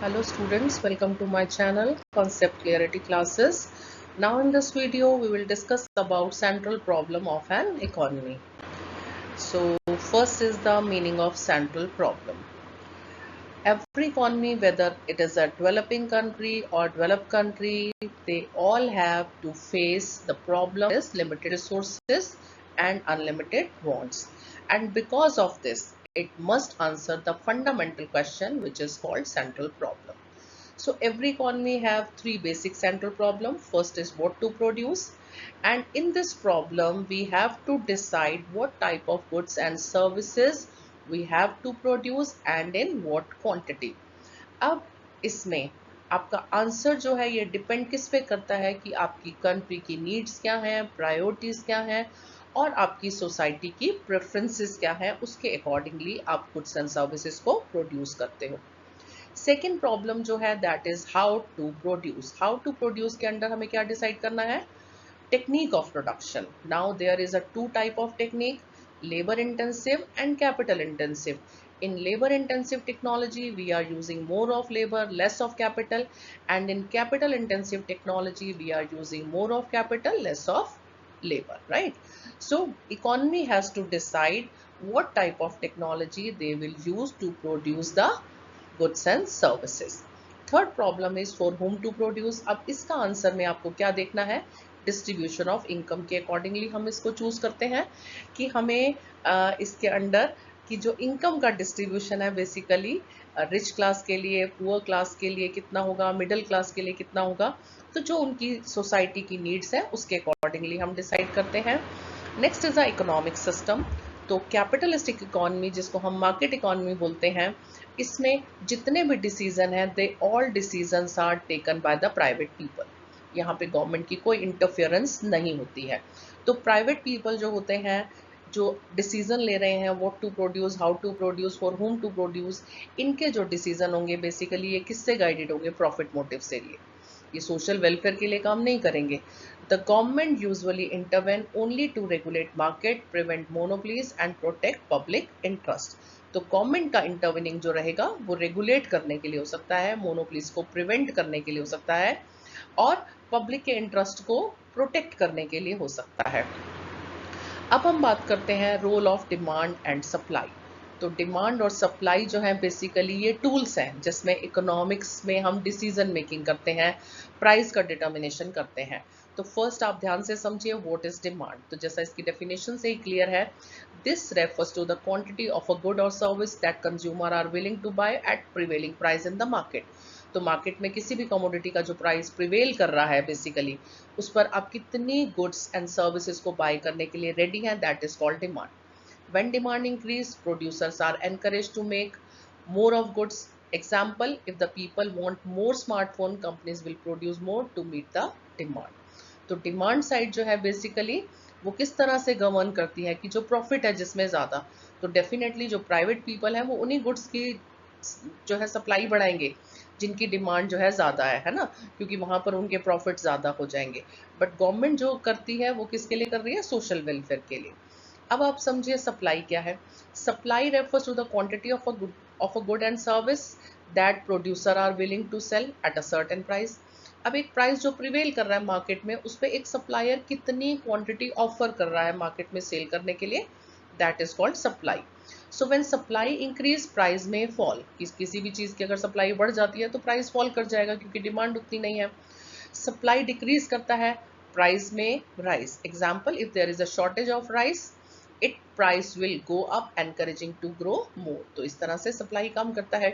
Hello students, welcome to my channel Concept Clarity Classes. Now in this video we will discuss about central problem of an economy. So first is the meaning of central problem. Every economy, whether it is a developing country or developed country, they all have to face the problem is limited resources and unlimited wants. And because of this, it must answer the fundamental question which is called central problem. So every economy have three basic central problem. First is what to produce, and in this problem we have to decide what type of goods and services we have to produce and in what quantity. अब इसमें आपका answer जो है ये depend किस पे करता है कि आपकी कंट्री की नीड्स क्या हैं, प्रायोरिटीज क्या हैं और आपकी सोसाइटी की प्रेफरेंसेस क्या हैं, उसके अकॉर्डिंगली आप गुड्स एंड सर्विसेज को प्रोड्यूस करते हो। सेकेंड प्रॉब्लम जो है that is how to produce. How to produce के अंदर हमें क्या डिसाइड करना है? Technique of production. Now there is a two type of technique, labor intensive and capital intensive. In labor intensive technology we are using more of labor, less of capital, and in capital intensive technology we are using more of capital, less of labor, right? So economy has to decide what type of technology they will use to produce the goods and services. Third problem is for whom to produce. अब इसका answer में आपको क्या देखना है? Distribution of income के accordingly हम इसको चूज करते हैं कि हमें इसके अंडर की जो इनकम का डिस्ट्रीब्यूशन है बेसिकली रिच क्लास के लिए, पुअर क्लास के लिए कितना होगा, मिडिल क्लास के लिए कितना होगा, तो जो उनकी सोसाइटी की नीड्स है उसके अकॉर्डिंगली हम डिसाइड करते हैं। Next is the economic system. तो कैपिटलिस्टिक इकोनॉमी जिसको हम मार्केट इकोनॉमी बोलते हैं, इसमें जितने भी डिसीजन हैं they all decisions are taken by the private people. यहाँ पे गवर्नमेंट की कोई इंटरफेरेंस नहीं होती है। तो प्राइवेट पीपल जो होते हैं जो डिसीजन ले रहे हैं what to produce, how to produce, for whom to produce, इनके जो डिसीजन होंगे बेसिकली ये किससे गाइडेड होंगे? प्रॉफिट मोटिव से लिए। ये सोशल वेलफेयर के लिए काम नहीं करेंगे। The government usually intervene only to regulate market, prevent monopolies and protect public interest. तो गवर्नमेंट का इंटरवेनिंग जो रहेगा वो रेगुलेट करने के लिए हो सकता है, मोनोपलीज को प्रिवेंट करने के लिए हो सकता है और पब्लिक के इंटरेस्ट को प्रोटेक्ट करने के लिए हो सकता है। अब हम बात करते हैं role of demand and supply. तो डिमांड और सप्लाई जो है बेसिकली ये टूल्स हैं जिसमें इकोनॉमिक्स में हम डिसीजन मेकिंग करते हैं, प्राइस का डिटर्मिनेशन करते हैं। तो फर्स्ट आप ध्यान से समझिए व्हाट इज डिमांड। तो जैसा इसकी डेफिनेशन से ही क्लियर है, this refers to the quantity of a good और service that consumer are willing to buy at prevailing price in the market. तो मार्केट में किसी भी कमोडिटी का जो प्राइस प्रिवेल कर रहा है बेसिकली उस पर आप कितनी गुड्स एंड सर्विसेज को बाय करने के लिए रेडी हैं, that is called demand. When demand increase, producers are encouraged to make more of goods. Example, if the people want more smartphone, companies will produce more to meet the demand. तो demand side जो है basically वो किस तरह से govern करती है कि जो प्रॉफिट है जिसमें ज़्यादा, तो डेफिनेटली जो प्राइवेट पीपल है वो उन्हीं गुड्स की जो है सप्लाई बढ़ाएंगे जिनकी डिमांड जो है ज़्यादा है ना, क्योंकि वहाँ पर उनके प्रॉफिट ज़्यादा हो जाएंगे। बट गवर्नमेंट जो करती है वो किसके लिए कर रही है? सोशल वेलफेयर के लिए। अब आप समझिए सप्लाई क्या है। Supply refers to the quantity of a good and service that producer are willing to sell at a certain price. अब एक प्राइस जो प्रिवेल कर रहा है मार्केट में उस पर एक सप्लायर कितनी क्वांटिटी ऑफर कर रहा है मार्केट में सेल करने के लिए, that is called supply. So when supply increase price में फॉल। किसी भी चीज़ की अगर सप्लाई बढ़ जाती है तो प्राइस फॉल कर जाएगा क्योंकि डिमांड उतनी नहीं है। सप्लाई डिक्रीज करता है, प्राइस में rise. Example, if there is a shortage of rice it price will go up encouraging to grow more. तो इस तरह से सप्लाई काम करता है।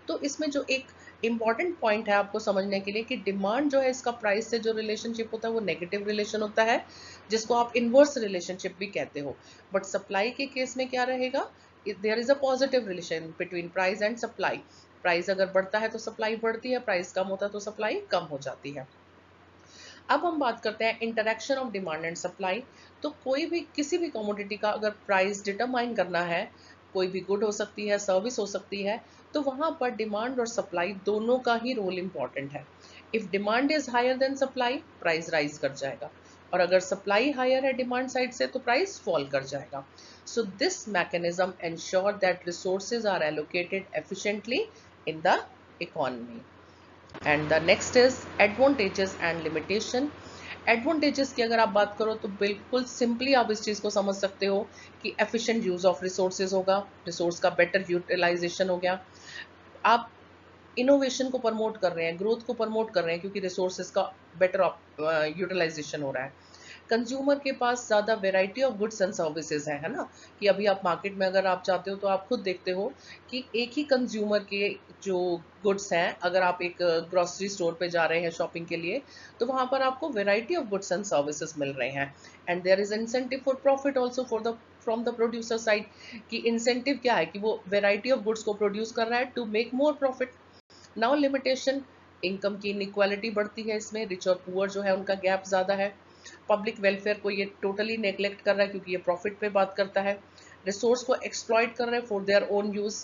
तो इसमें जो एक इंपॉर्टेंट पॉइंट है आपको समझने के लिए कि डिमांड जो है इसका प्राइस से जो रिलेशनशिप होता है वो नेगेटिव रिलेशन होता है जिसको आप इनवर्स रिलेशनशिप भी कहते हो। बट सप्लाई के केस में क्या रहेगा? There is a positive relation between price and supply. Price अगर बढ़ता है तो सप्लाई बढ़ती है, प्राइस कम होता है तो सप्लाई कम हो जाती है। अब हम बात करते हैं interaction of demand and supply. तो कोई भी किसी भी कमोडिटी का अगर प्राइस डिटरमाइन करना है, कोई भी गुड हो सकती है, सर्विस हो सकती है, तो वहां पर डिमांड और सप्लाई दोनों का ही रोल इंपॉर्टेंट है। If demand is higher than supply, price rise कर जाएगा, और अगर सप्लाई हायर है डिमांड साइड से तो प्राइस फॉल कर जाएगा। So this mechanism ensure that resources are allocated efficiently in the economy. And the next is advantages and limitation. Advantages की अगर आप बात करो तो बिल्कुल सिंपली आप इस चीज को समझ सकते हो कि एफिशिएंट यूज ऑफ रिसोर्सेज होगा, रिसोर्स का बेटर यूटिलाइजेशन हो गया, आप इनोवेशन को प्रमोट कर रहे हैं, ग्रोथ को प्रमोट कर रहे हैं क्योंकि रिसोर्सेज का बेटर यूटिलाइजेशन हो रहा है। कंज्यूमर के पास ज़्यादा variety of goods and services है ना, कि अभी आप मार्केट में अगर आप जाते हो तो आप खुद देखते हो कि एक ही कंज्यूमर के जो गुड्स हैं, अगर आप एक ग्रोसरी स्टोर पे जा रहे हैं शॉपिंग के लिए तो वहाँ पर आपको variety of goods and services मिल रहे हैं। And there is incentive for profit also for the from the producer side, कि इंसेंटिव क्या है कि वो वेराइटी ऑफ गुड्स को प्रोड्यूस कर रहा है to make more profit. Now limitation, income की इनइक्वालिटी बढ़ती है इसमें, रिच और पुअर जो है उनका गैप ज़्यादा है। पब्लिक वेलफेयर को ये टोटली नेग्लेक्ट कर रहा है क्योंकि ये प्रॉफिट पे बात करता है। रिसोर्स को एक्सप्लॉइट कर रहे हैं for their own use.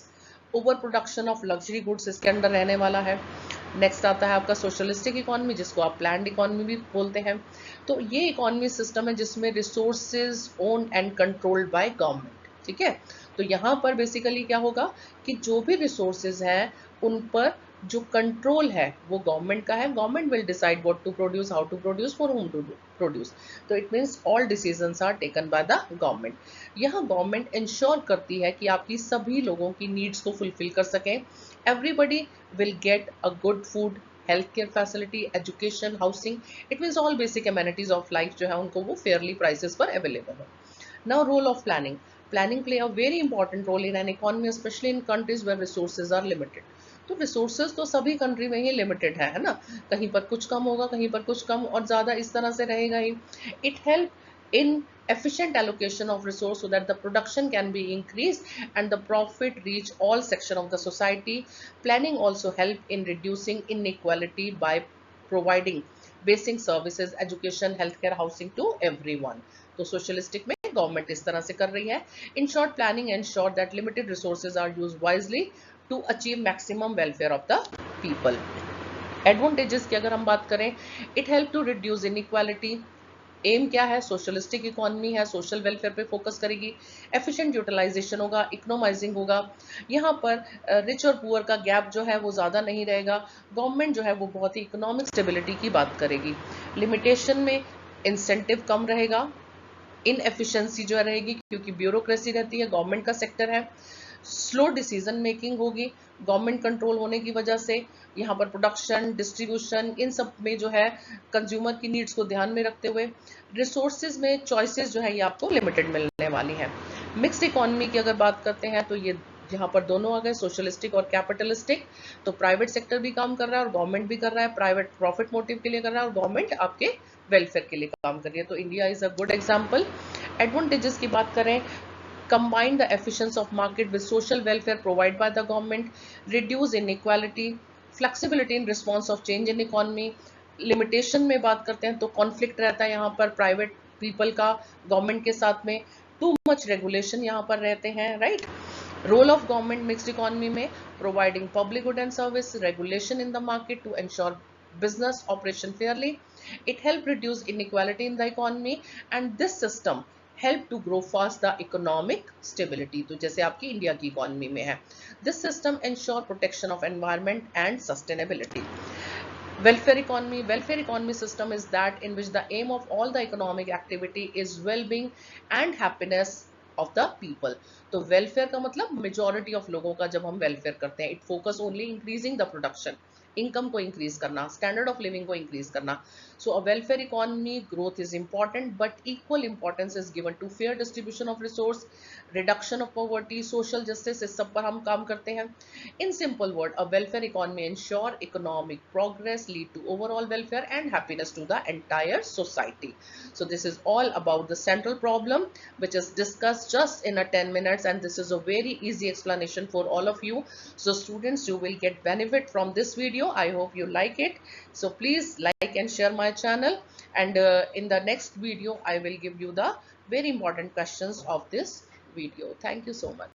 Over production of luxury goods इसके अंडर रहने वाला है। नेक्स्ट आता है आपका सोशलिस्टिक इकोनॉमी, जिसको आप प्लान्ड इकोनॉमी भी बोलते हैं। तो ये इकोनॉमी सिस्टम है जिसमें resources own and controlled by government, ठीक है। तो यहाँ पर बेसिकली क्या होगा कि जो भी रिसोर्सेज हैं उन पर जो कंट्रोल है वो गवर्नमेंट का है। Government will decide what to produce, how to produce, for whom to produce. तो it means all decisions are taken by the government. यहाँ गवर्नमेंट इंश्योर करती है कि आपकी सभी लोगों की नीड्स को फुलफिल कर सकें। Everybody will get a good food, health care facility, education, housing, it means all basic amenities of life जो है उनको वो फेयरली प्राइसेस पर अवेलेबल हो। Now, role of planning. Planning play a very important role in an economy, especially in countries where resources are limited. तो resources तो सभी country में ही लिमिटेड है ना, कहीं पर कुछ कम होगा, कहीं पर कुछ कम और ज़्यादा इस तरह से रहेगा ही। It help in efficient allocation of resource so that the production can be increased and the profit reach all section of the society. Planning also help in reducing inequality by providing basic services, education, healthcare, housing to everyone. तो socialistic में government इस तरह से कर रही है। In short, planning ensure that limited resources are used wisely to achieve maximum welfare of the people. Advantages की अगर हम बात करें, it help to reduce inequality. Aim क्या है, सोशलिस्टिक इकोनॉमी है, सोशल वेलफेयर पे फोकस करेगी। एफिशिएंट यूटिलाइजेशन होगा, इकोनोमाइजिंग होगा। यहाँ पर रिच और पुअर का गैप जो है वो ज़्यादा नहीं रहेगा। गवर्नमेंट जो है वो बहुत ही इकोनॉमिक स्टेबिलिटी की बात करेगी। लिमिटेशन में इंसेंटिव कम रहेगा, इनएफिशिएंसी जो रहेगी क्योंकि ब्यूरोक्रेसी रहती है, गवर्नमेंट का सेक्टर है। स्लो डिसीजन मेकिंग होगी गवर्नमेंट कंट्रोल होने की वजह से। यहाँ पर प्रोडक्शन, डिस्ट्रीब्यूशन, इन सब में जो है कंज्यूमर की नीड्स को ध्यान में रखते हुए रिसोर्सेज में चॉइसेस जो है ये आपको लिमिटेड मिलने वाली हैं। मिक्स्ड इकोनॉमी की अगर बात करते हैं तो ये यहाँ पर दोनों आ गए, सोशलिस्टिक और कैपिटलिस्टिक। तो प्राइवेट सेक्टर भी काम कर रहा है और गवर्नमेंट भी कर रहा है। प्राइवेट प्रॉफिट मोटिव के लिए कर रहा है और गवर्नमेंट आपके वेलफेयर के लिए काम कर रही है। तो India is a good example. Advantages की बात करें, combine the efficiency of market with social welfare provided by the government, reduce inequality, flexibility in response of change in economy. Limitation में बात करते हैं तो कॉन्फ्लिक्ट रहता है यहाँ पर प्राइवेट पीपल का गवर्नमेंट के साथ में, टू मच रेगुलेशन यहाँ पर रहते हैं, right. Role of government mixed economy में, providing public good and service, regulation in the market to ensure business operation fairly. It help reduce inequality in the economy and this system help to grow fast the economic stability. तो जैसे आपकी India की economy में है, this system ensure protection of environment and sustainability. Welfare economy system is that in which the aim of all the economic activity is well-being and happiness of the people. तो welfare का मतलब majority of लोगों का जब हम welfare करते हैं, it focus only increasing the production, income को इंक्रीज करना, स्टैंडर्ड ऑफ लिविंग को इंक्रीज करना। So a welfare economy growth is important but equal importance is given to fair distribution of resource, reduction of poverty, social justice, इस सब पर हम काम करते हैं। In simple word, a welfare economy ensure economic progress, lead to overall welfare and happiness to the entire society. So this is all about the central problem which is discussed just in a 10 minutes and this is a very easy explanation for all of you. So students, you will get benefit from this video. I hope you like it. So please like and share my channel and in the next video I will give you the very important questions of this video. Thank you so much.